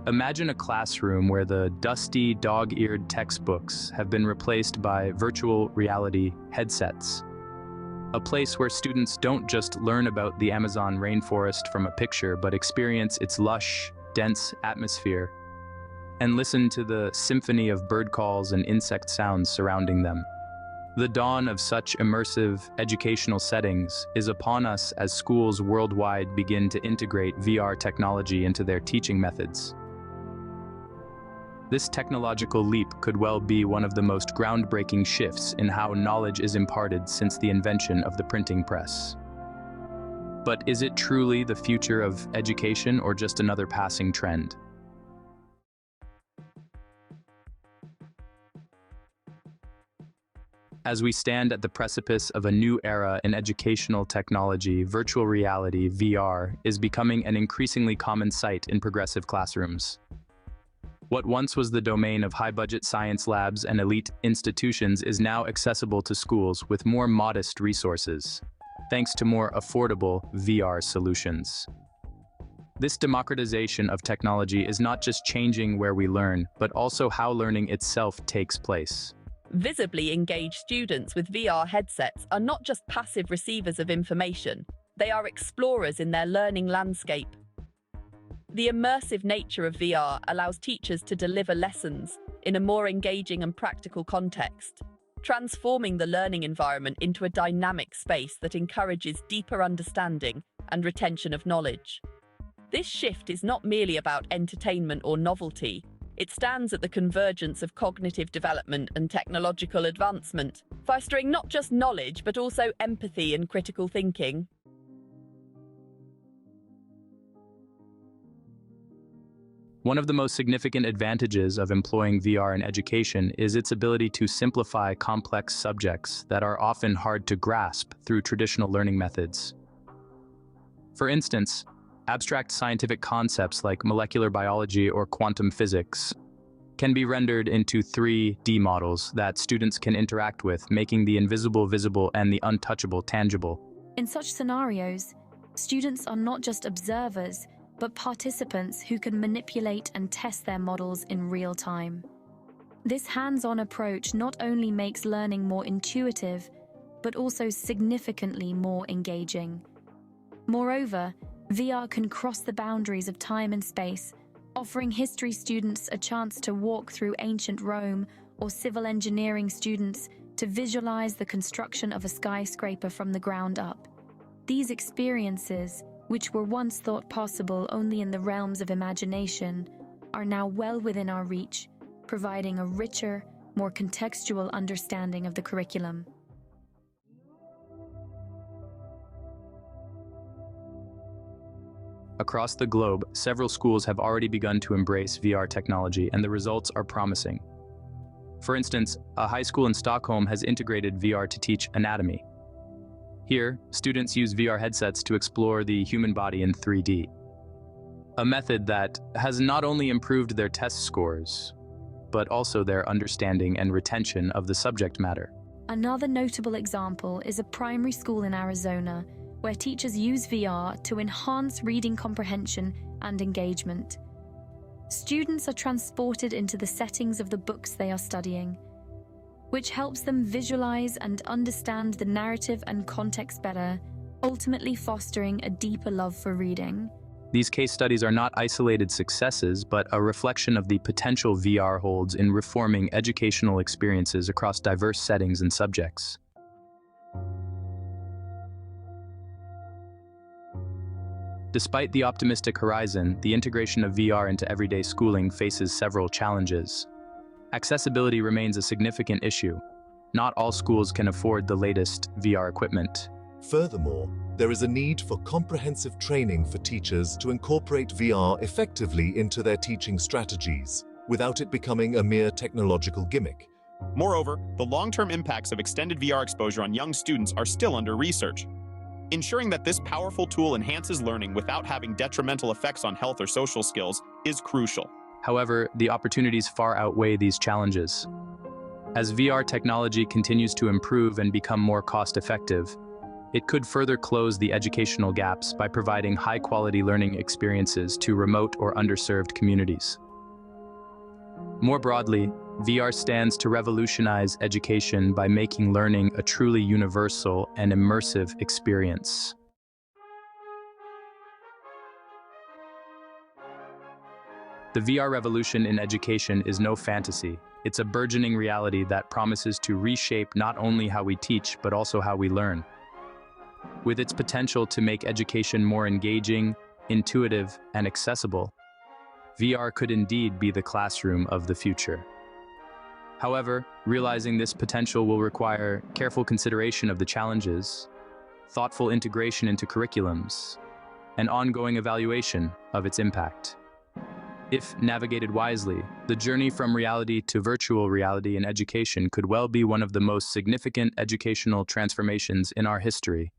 Imagine a classroom where the dusty, dog-eared textbooks have been replaced by virtual reality headsets. A place where students don't just learn about the Amazon rainforest from a picture, but experience its lush, dense atmosphere and listen to the symphony of bird calls and insect sounds surrounding them. The dawn of such immersive educational settings is upon us as schools worldwide begin to integrate VR technology into their teaching methods. This technological leap could well be one of the most groundbreaking shifts in how knowledge is imparted since the invention of the printing press. But is it truly the future of education or just another passing trend? As we stand at the precipice of a new era in educational technology, virtual reality, VR, is becoming an increasingly common sight in progressive classrooms. What once was the domain of high-budget science labs and elite institutions is now accessible to schools with more modest resources, thanks to more affordable VR solutions. This democratization of technology is not just changing where we learn, but also how learning itself takes place. Visibly engaged students with VR headsets are not just passive receivers of information, they are explorers in their learning landscape. The immersive nature of VR allows teachers to deliver lessons in a more engaging and practical context, transforming the learning environment into a dynamic space that encourages deeper understanding and retention of knowledge. This shift is not merely about entertainment or novelty. It stands at the convergence of cognitive development and technological advancement, fostering not just knowledge but also empathy and critical thinking. One of the most significant advantages of employing VR in education is its ability to simplify complex subjects that are often hard to grasp through traditional learning methods. For instance, abstract scientific concepts like molecular biology or quantum physics can be rendered into 3D models that students can interact with, making the invisible visible and the untouchable tangible. In such scenarios, students are not just observers, but participants who can manipulate and test their models in real time. This hands-on approach not only makes learning more intuitive, but also significantly more engaging. Moreover, VR can cross the boundaries of time and space, offering history students a chance to walk through ancient Rome or civil engineering students to visualize the construction of a skyscraper from the ground up. These experiences, which were once thought possible only in the realms of imagination, are now well within our reach, providing a richer, more contextual understanding of the curriculum. Across the globe, several schools have already begun to embrace VR technology, and the results are promising. For instance, a high school in Stockholm has integrated VR to teach anatomy. Here, students use VR headsets to explore the human body in 3D, a method that has not only improved their test scores, but also their understanding and retention of the subject matter. Another notable example is a primary school in Arizona, where teachers use VR to enhance reading comprehension and engagement. Students are transported into the settings of the books they are studying, which helps them visualize and understand the narrative and context better, ultimately fostering a deeper love for reading. These case studies are not isolated successes, but a reflection of the potential VR holds in reforming educational experiences across diverse settings and subjects. Despite the optimistic horizon, the integration of VR into everyday schooling faces several challenges. Accessibility remains a significant issue. Not all schools can afford the latest VR equipment. Furthermore, there is a need for comprehensive training for teachers to incorporate VR effectively into their teaching strategies, without it becoming a mere technological gimmick. Moreover, the long-term impacts of extended VR exposure on young students are still under research. Ensuring that this powerful tool enhances learning without having detrimental effects on health or social skills is crucial. However, the opportunities far outweigh these challenges. As VR technology continues to improve and become more cost-effective, It could further close the educational gaps by providing high-quality learning experiences to remote or underserved communities. More broadly, VR stands to revolutionize education by making learning a truly universal and immersive experience. The VR revolution in education is no fantasy. It's a burgeoning reality that promises to reshape not only how we teach, but also how we learn. With its potential to make education more engaging, intuitive, and accessible, VR could indeed be the classroom of the future. However, realizing this potential will require careful consideration of the challenges, thoughtful integration into curriculums, and ongoing evaluation of its impact. If navigated wisely, the journey from reality to virtual reality in education could well be one of the most significant educational transformations in our history.